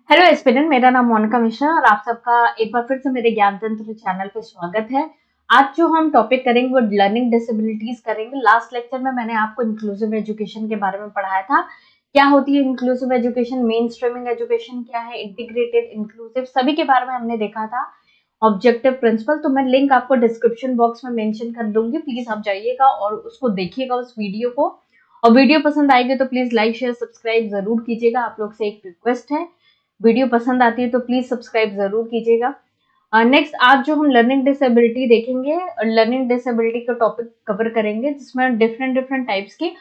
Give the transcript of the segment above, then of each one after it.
Hello aspirant, मेरा नाम मोनिका मिश्रा और आप सबका एक बार फिर से मेरे ज्ञान तंत्र चैनल पे स्वागत है। आज जो हम टॉपिक करेंगे वो लर्निंग डिसेबिलिटीज करेंगे। लास्ट लेक्चर में मैंने आपको इंक्लूसिव एजुकेशन के बारे में पढ़ाया था। क्या होती है inclusive education, main streaming education क्या है, इंटीग्रेटेड, इंक्लूसिव, सभी के बारे में हमने देखा था। ऑब्जेक्टिव प्रिंसिपल तो मैं लिंक आपको डिस्क्रिप्शन बॉक्स में मेंशन कर दूंगी, प्लीज आप जाइएगा और उसको देखिएगा उस वीडियो को। और वीडियो पसंद आएगी तो प्लीज लाइक शेयर सब्सक्राइब जरूर कीजिएगा। आप लोग से एक रिक्वेस्ट है, वीडियो पसंद आती है तो प्लीज सब्सक्राइब जरूर कीजिएगा। नेक्स्ट आज जो हम लर्निंग डिसेबिलिटी देखेंगे, लर्निंग डिसेबिलिटी का टॉपिक कवर करेंगे जिसमें डिफरेंट डिफरेंट टाइप्स की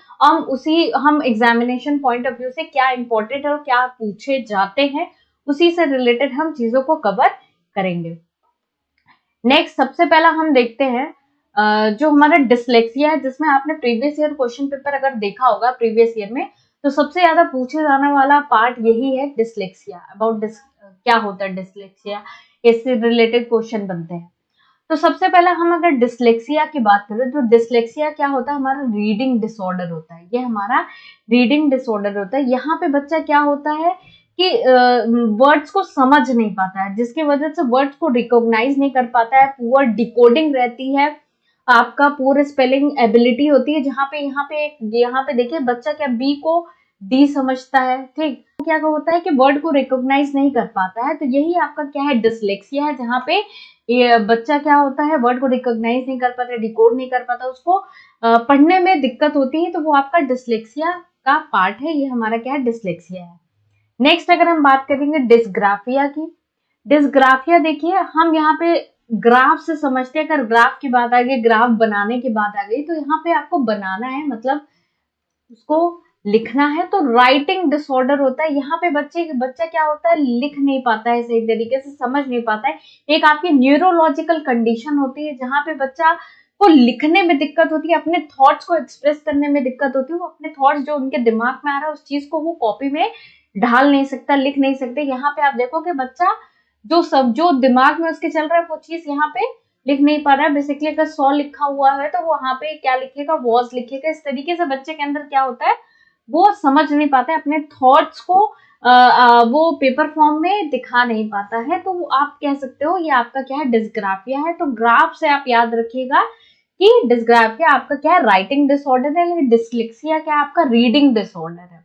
हम एग्जामिनेशन पॉइंट ऑफ व्यू से क्या इंपॉर्टेंट है और क्या पूछे जाते हैं उसी से रिलेटेड हम चीजों को कवर करेंगे। नेक्स्ट सबसे पहला हम देखते हैं जो हमारा डिसलेक्सिया है, जिसमें आपने प्रीवियस ईयर क्वेश्चन पेपर अगर देखा होगा प्रीवियस ईयर में, तो सबसे ज्यादा पूछे जाने वाला पार्ट यही है डिसलेक्सिया। क्या होता है डिसलेक्सिया, इससे रिलेटेड क्वेश्चन बनते हैं। तो सबसे पहले हम अगर डिसलेक्सिया की बात करें तो डिसलेक्सिया क्या होता है, हमारा रीडिंग डिसऑर्डर होता है। ये हमारा रीडिंग डिसऑर्डर होता है। यहाँ पे बच्चा क्या होता है कि वर्ड्स को समझ नहीं पाता है, जिसकी वजह से वर्ड्स को रिकॉग्नाइज नहीं कर पाता है। पुअर डिकोडिंग रहती है, आपका पूरे स्पेलिंग एबिलिटी होती है। यहाँ पे देखिए बच्चा क्या बी को डी समझता है, ठीक। क्या होता है कि वर्ड को रिकॉग्नाइज नहीं कर पाता है, तो यही आपका क्या है डिसलेक्सिया है, जहाँ पे ये बच्चा क्या होता है वर्ड को रिकॉग्नाइज नहीं कर पाता, डिकोड नहीं कर पाता, उसको पढ़ने में दिक्कत होती है, तो वो आपका डिसलेक्सिया का पार्ट है। ये हमारा क्या है डिसलेक्सिया है। नेक्स्ट अगर हम बात करेंगे डिसग्राफिया की, डिसग्राफिया देखिए हम यहाँ पे ग्राफ से समझते हैं। अगर ग्राफ की बात आ गई, ग्राफ बनाने की बात आ गई, तो यहाँ पे आपको बनाना है, मतलब उसको लिखना है, तो राइटिंग डिसऑर्डर होता है। यहाँ पे बच्चा क्या होता है लिख नहीं पाता है, सही तरीके से समझ नहीं पाता है। एक आपकी न्यूरोलॉजिकल कंडीशन होती है जहाँ पे बच्चा को लिखने में दिक्कत होती है, अपने थॉट्स को एक्सप्रेस करने में दिक्कत होती है। वो अपने थॉट्स जो उनके दिमाग में आ रहा है उस चीज को वो कॉपी में ढाल नहीं सकता, लिख नहीं सकते। यहाँ पे आप देखो कि बच्चा जो दिमाग में उसके चल रहा है वो चीज यहाँ पे लिख नहीं पा रहा है। बेसिकली अगर 100 लिखा हुआ है तो वो वहां पे क्या लिखेगा, वॉज लिखेगा। इस तरीके से बच्चे के अंदर क्या होता है वो समझ नहीं पाता है, अपने थॉट्स को वो पेपर फॉर्म में दिखा नहीं पाता है। तो आप कह सकते हो ये आपका क्या है डिसग्राफिया है। तो ग्राफ से आप याद रखिएगा कि डिसग्राफिया आपका क्या है राइटिंग डिसऑर्डर है, लेकिन डिसलेक्सिया क्या है आपका रीडिंग डिसऑर्डर है,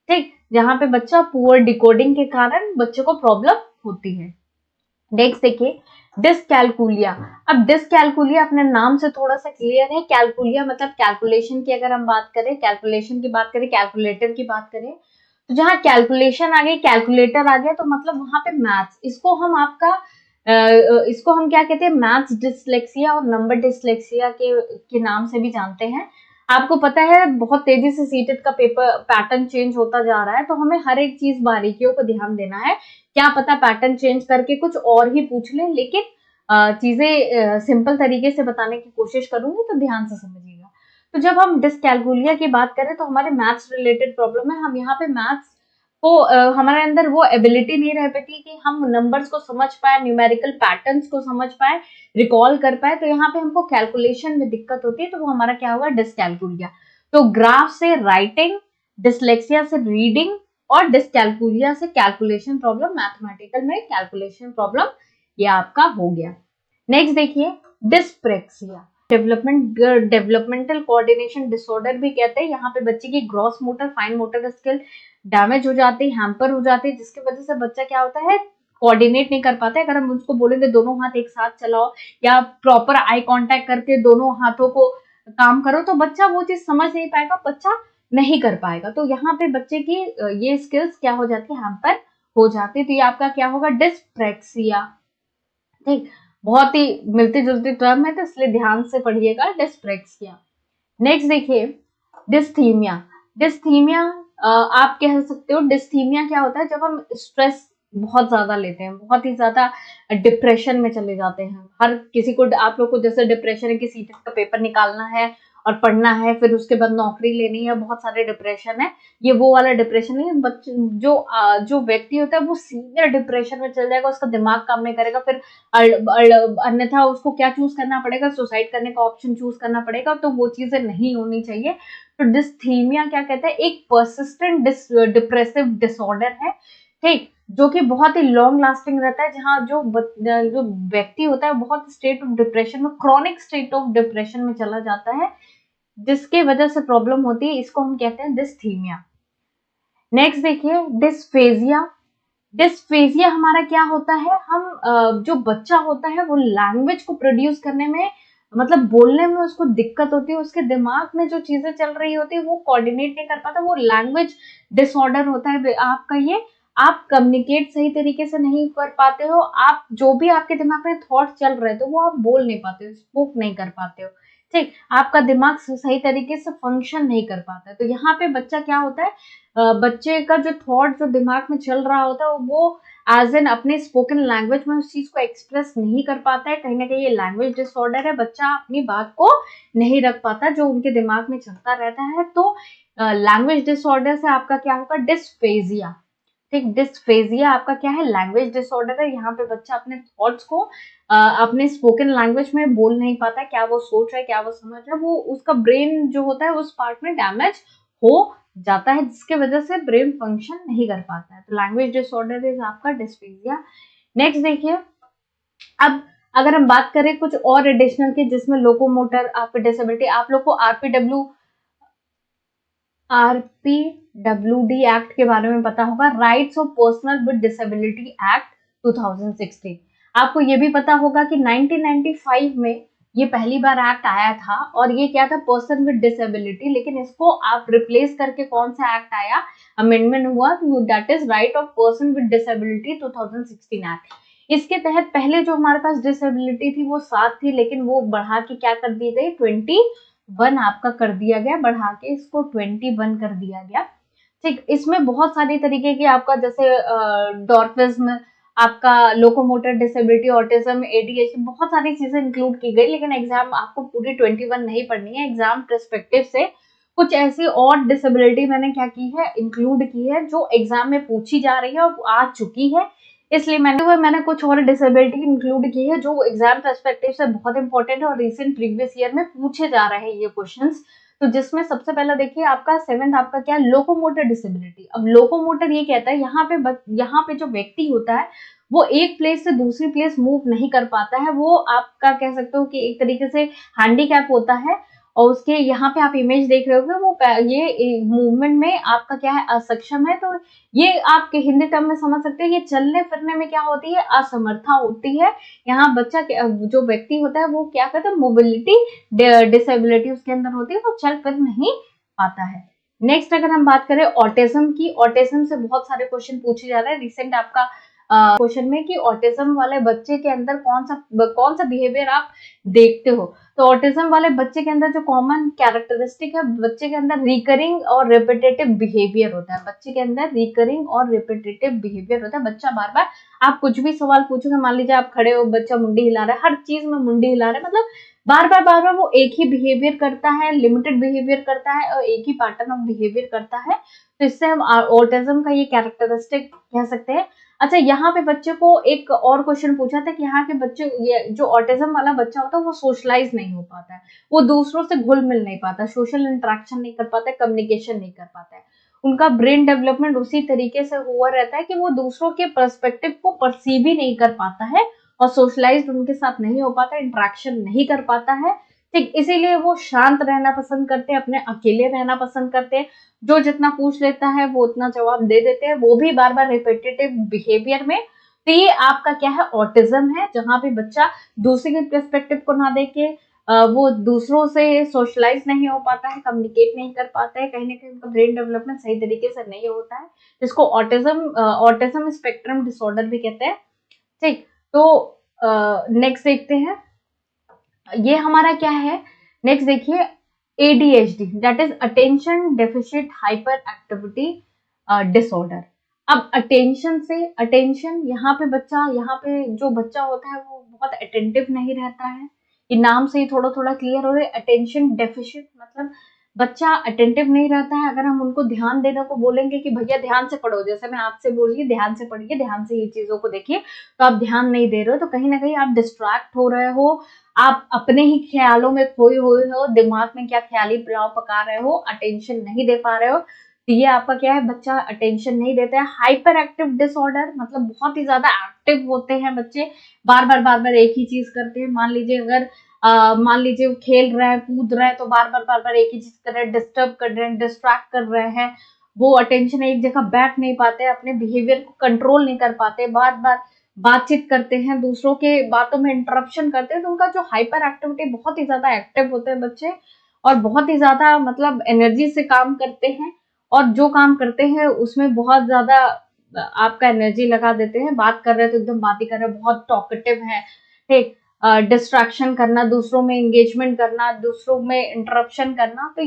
ठीक। जहां पे बच्चा पुअर डिकोडिंग के कारण बच्चे को प्रॉब्लम होती है। नेक्स्ट देखिए डिसकैलकुलिया। अब डिसकैलकुलिया अपने नाम से थोड़ा सा क्लियर है। कैलकुलिया मतलब कैलकुलेशन की, अगर हम बात करें कैलकुलेशन की बात करें, कैलकुलेटर की बात करें, तो जहां कैलकुलेशन आ गई, कैलकुलेटर आ गया, तो मतलब वहां पे मैथ्स, इसको हम क्या कहते हैं मैथ्स डिसलेक्सिया और नंबर डिसलेक्सिया के नाम से भी जानते हैं। आपको पता है बहुत तेजी से सीटेट का पेपर पैटर्न चेंज होता जा रहा है, तो हमें हर एक चीज बारीकियों को ध्यान देना है। क्या पता पैटर्न चेंज करके कुछ और ही पूछ ले, लेकिन चीजें सिंपल तरीके से बताने की कोशिश करूंगी, तो ध्यान से समझिएगा। तो जब हम डिसकैलकुलिया की बात करें तो हमारे मैथ्स रिलेटेड प्रॉब्लम है। हम यहाँ पे मैथ्स को हमारे अंदर वो एबिलिटी नहीं रह पाती कि हम नंबर्स को समझ पाए, न्यूमेरिकल पैटर्न्स को समझ पाए, रिकॉल कर पाए। तो यहाँ पे हमको कैलकुलेशन में दिक्कत होती है, तो वो हमारा क्या होगा डिसकैलकुलिया। तो ग्राफ से राइटिंग, डिसलेक्सिया से रीडिंग और डिसकैलकुलिया से कैलकुलेशन प्रॉब्लम, मैथमेटिकल में कैलकुलेशन प्रॉब्लम, ये आपका हो गया। नेक्स्ट देखिए डिस्प्रेक्सिया, डेवलपमेंटल कोऑर्डिनेशन डिसऑर्डर भी कहते हैं। यहाँ पे बच्चे की gross motor, fine motor skill damage हो जाती है, हैम्पर हो जाती है, जिसकी वजह से बच्चा क्या होता है कोऑर्डिनेट नहीं कर पाता है। अगर हम उसको बोलेंगे दोनों हाथ एक साथ चलाओ या प्रॉपर आई कांटेक्ट करके दोनों हाथों को काम करो, तो बच्चा वो चीज समझ नहीं पाएगा, बच्चा नहीं कर पाएगा। तो यहाँ पे बच्चे की ये स्किल्स क्या हो जाती है हैम्पर हो जाती है। तो ये आपका क्या होगा डिस्प्रेक्सिया, ठीक। बहुत ही मिलती जुलती टर्म है, तो इसलिए ध्यान से पढ़िएगा डिस्प्रेक्सिया। नेक्स्ट देखिए डिस्थीमिया। डिस्थीमिया आप कह सकते हो डिस्थीमिया क्या होता है, जब हम स्ट्रेस बहुत ज्यादा लेते हैं, बहुत ही ज्यादा डिप्रेशन में चले जाते हैं। हर किसी को, आप लोग को जैसे डिप्रेशन है कि सीटेट का पेपर निकालना है और पढ़ना है, फिर उसके बाद नौकरी लेनी है, बहुत सारे डिप्रेशन है। ये वो वाला डिप्रेशन है। बच्चे जो व्यक्ति होता है वो सीवियर डिप्रेशन में चल जाएगा, उसका दिमाग काम नहीं करेगा, फिर अन्यथा उसको क्या चूज करना पड़ेगा, सुसाइड करने का ऑप्शन चूज करना पड़ेगा। तो वो चीजें नहीं होनी चाहिए। तो डिस्थीमिया क्या कहते हैं, एक पर्सिस्टेंट डिप्रेसिव डिसऑर्डर है, ठीक। जो कि बहुत ही लॉन्ग लास्टिंग रहता है, जहाँ जो व्यक्ति होता है बहुत स्टेट ऑफ डिप्रेशन में, क्रॉनिक स्टेट ऑफ डिप्रेशन में चला जाता है, जिसके वजह से प्रॉब्लम होती है। इसको हम कहते हैं डिस्थीमिया। नेक्स्ट देखिए डिस्फेजिया। डिस्फेजिया हमारा क्या होता है, हम जो बच्चा होता है वो लैंग्वेज को प्रोड्यूस करने में, मतलब बोलने में उसको दिक्कत होती है, उसके दिमाग में जो चीजें चल रही होती है वो कोऑर्डिनेट नहीं कर पाता, वो लैंग्वेज डिसऑर्डर होता है आपका ये। आप कम्युनिकेट सही तरीके से नहीं कर पाते हो, आप जो भी आपके दिमाग में थॉट चल रहे थे वो आप बोल नहीं पाते हो, स्पोक नहीं कर पाते हो, ठीक, आपका दिमाग सही तरीके से फंक्शन नहीं कर पाता है। तो यहाँ पे बच्चा क्या होता है, बच्चे का जो थॉट जो दिमाग में चल रहा होता है वो एज एन अपने स्पोकन लैंग्वेज में उस चीज को एक्सप्रेस नहीं कर पाता है। कहीं ना कहीं ये लैंग्वेज डिसऑर्डर है, बच्चा अपनी बात को नहीं रख पाता जो उनके दिमाग में चलता रहता है। तो लैंग्वेज डिसऑर्डर से आपका क्या होगा, डिस्फेजिया, ठीक, डिस्फेजिया आपका क्या है, लैंग्वेज डिसऑर्डर है। यहाँ पे बच्चा अपने थॉट्स को अपने स्पोकन लैंग्वेज में बोल नहीं पाता, क्या वो सोच रहा है, क्या वो समझ रहा है, वो उसका ब्रेन जो होता है उस पार्ट में डैमेज हो जाता है, जिसके वजह से ब्रेन फंक्शन नहीं कर पाता है। तो लैंग्वेज डिसऑर्डर इज आपका डिस्फेजिया। नेक्स्ट देखिए, अब अगर हम बात करें कुछ और एडिशनल की जिसमें लोकोमोटर आपकी डिसेबिलिटी, आप लोग को आरपीडब्ल्यूडी एक्ट के बारे में पता होगा, rights of personal with disability act 2016। आपको ये भी पता होगा कि 1995 में ये पहली बार एक्ट आया था, और ये क्या था, पर्सन विद डिसेबिलिटी, लेकिन इसको आप रिप्लेस करके कौन सा एक्ट आया, अमेंडमेंट हुआ, that is right of person with disability 2016 act. इसके तहत पहले जो हमारे पास डिसेबिलिटी थी वो 7 थी, लेकिन वो बढ़ा के क्या कर दी गई, 21 आपका कर दिया गया, बढ़ा के इसको 21 कर दिया गया, ठीक। इसमें बहुत सारी तरीके की आपका जैसे डॉर्फिज्म, आपका लोकोमोटर डिसेबिलिटी, ऑटिज्म, एडीएचडी, बहुत सारी चीजें इंक्लूड की गई, लेकिन एग्जाम आपको पूरी 21 नहीं पढ़नी है। एग्जाम पर्सपेक्टिव से कुछ ऐसी और डिसेबिलिटी मैंने क्या की है, इंक्लूड की है, जो एग्जाम में पूछी जा रही है और आ चुकी है, इसलिए मैंने कुछ और डिसेबिलिटी इंक्लूड की है जो एग्जाम पर्सपेक्टिव से बहुत इंपॉर्टेंट है और रिसेंट प्रीवियस ईयर में पूछे जा रहे हैं ये क्वेश्चंस। तो जिसमें सबसे पहला देखिए आपका 7th आपका क्या, लोकोमोटर डिसेबिलिटी। अब लोकोमोटर ये कहता है यहाँ पे जो व्यक्ति होता है वो एक प्लेस से दूसरी प्लेस मूव नहीं कर पाता है, वो आपका कह सकते हो कि एक तरीके से हैंडीकैप होता है, और उसके यहाँ पे आप इमेज देख रहे होगे, वो ये मूवमेंट में आपका क्या है, असक्षम है। तो ये आपके हिंदी टर्म में समझ सकते हैं, ये चलने फिरने में क्या होती है, असमर्था होती है। यहाँ बच्चा जो व्यक्ति होता है वो क्या करता है, मोबिलिटी डिसेबिलिटी उसके अंदर होती है, वो चल फिर नहीं पाता है। नेक्स्ट अगर हम बात करें ऑटिज्म की, ऑटिज्म से बहुत सारे क्वेश्चन पूछे जा रहे हैं रिसेंट आपका क्वेश्चन में, कि ऑटिज्म वाले बच्चे के अंदर कौन सा बिहेवियर आप देखते हो। तो ऑटिज्म वाले बच्चे के अंदर जो कॉमन कैरेक्टरिस्टिक है, बच्चे के अंदर रिकरिंग और रिपीटेटिव बिहेवियर होता है, बच्चे के अंदर रिकरिंग और रिपीटेटिव बिहेवियर होता है। बच्चा बार बार, आप कुछ भी सवाल पूछोगे, मान लीजिए आप खड़े हो, बच्चा मुंडी हिला रहा है, हर चीज में मुंडी हिला रहा है, मतलब बार बार वो एक ही बिहेवियर करता है, लिमिटेड बिहेवियर करता है और एक ही पैटर्न ऑफ बिहेवियर करता है। तो इससे हम ऑटिज्म का ये कैरेक्टरिस्टिक कह सकते हैं। अच्छा, यहाँ पे बच्चे को एक और क्वेश्चन पूछा था कि यहाँ के बच्चे, ये जो ऑटिज्म वाला बच्चा होता है वो सोशलाइज नहीं हो पाता है, वो दूसरों से घुल मिल नहीं पाता, सोशल इंटरेक्शन नहीं कर पाता है, कम्युनिकेशन नहीं कर पाता है, उनका ब्रेन डेवलपमेंट उसी तरीके से हुआ रहता है कि वो दूसरों के पर्सपेक्टिव को परसीव ही नहीं कर पाता है और सोशलाइज उनके साथ नहीं हो पाता, इंटरेक्शन नहीं कर पाता है, ठीक। इसीलिए वो शांत रहना पसंद करते हैं, अपने अकेले रहना पसंद करते हैं, जो जितना पूछ लेता है वो उतना जवाब दे देते हैं, वो भी बार बार रिपीटेटिव बिहेवियर में। तो ये आपका क्या है, ऑटिज्म है, जहां पे बच्चा दूसरे के पर्सपेक्टिव को ना देखे, वो दूसरों से सोशलाइज नहीं हो पाता है, कम्युनिकेट नहीं कर पाता है, कहीं ना कहीं उनका ब्रेन डेवलपमेंट सही तरीके से नहीं होता है, जिसको ऑटिज्म स्पेक्ट्रम डिसऑर्डर भी कहते हैं, ठीक। तो नेक्स्ट देखते हैं, ये हमारा क्या है, नेक्स्ट देखिए ADHD, that is attention deficit hyper activity disorder. अब अटेंशन यहाँ पे जो बच्चा होता है वो बहुत अटेंटिव नहीं रहता है, ये नाम से ही थोड़ा थोड़ा क्लियर हो रहा है। अटेंशन डेफिशिट मतलब बच्चा अटेंटिव नहीं रहता है, अगर हम उनको ध्यान देने को बोलेंगे कि भैया ध्यान से पढ़ो, जैसे मैं आपसे बोलिए ध्यान से पढ़िए, ध्यान से ये चीजों को देखिए, तो आप ध्यान नहीं दे रहे हो, तो कहीं ना कहीं आप डिस्ट्रैक्ट हो रहे हो, आप अपने ही ख्यालों में खोए हुए हो, दिमाग में क्या ख्याली पुलाव पका रहे हो, अटेंशन नहीं दे पा रहे हो। तो ये आपका क्या है, बच्चा अटेंशन नहीं देता है। हाइपर एक्टिव डिसऑर्डर मतलब बहुत ही ज्यादा एक्टिव होते हैं बच्चे, बार बार एक ही चीज करते हैं। मान लीजिए अगर मान लीजिए वो खेल रहे हैं, कूद रहे हैं, तो बार बार एक ही चीज कर रहे हैं, डिस्टर्ब कर रहे हैं, डिस्ट्रैक्ट कर रहे हैं। वो अटेंशन एक जगह बैठ नहीं पाते, अपने बिहेवियर को कंट्रोल नहीं कर पाते, बार बातचीत करते हैं, दूसरों के बातों में इंटरप्शन करते हैं। तो उनका जो हाइपर एक्टिविटी, बहुत ही ज्यादा एक्टिव होते हैं बच्चे, और बहुत ही ज्यादा मतलब एनर्जी से काम करते हैं, और जो काम करते हैं उसमें बहुत ज्यादा आपका एनर्जी लगा देते हैं। बात कर रहे हैं तो एकदम बात ही कर रहे हैं, बहुत टॉकेटिव है, ठीक। डिस्ट्रैक्शन करना, दूसरों में एंगेजमेंट करना, दूसरों में इंटरप्शन करना, तो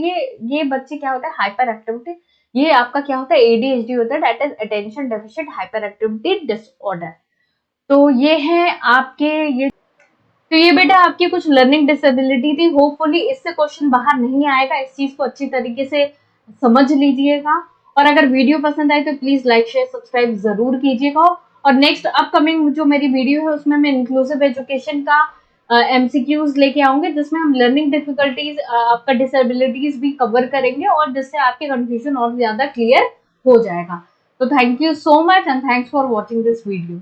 ये बच्चे क्या होता है, हाइपर एक्टिविटी। ये आपका क्या होता है, एडीएचडी होता है, that is attention deficient hyper activity disorder. तो ये है आपके ये तो ये बेटा आपकी कुछ लर्निंग डिसेबिलिटी थी। होपफुली इससे क्वेश्चन बाहर नहीं आएगा, इस चीज को अच्छी तरीके से समझ लीजिएगा। और अगर वीडियो पसंद आए तो प्लीज लाइक शेयर सब्सक्राइब जरूर कीजिएगा। और नेक्स्ट अपकमिंग जो मेरी वीडियो है उसमें मैं इंक्लूसिव एजुकेशन का एमसीक्यूज लेके आऊंगे, जिसमें हम लर्निंग डिफिकल्टीज, आपका डिसेबिलिटीज भी कवर करेंगे, और जिससे आपके कंफ्यूजन और ज्यादा क्लियर हो जाएगा। तो thank you so much and thanks for watching this video.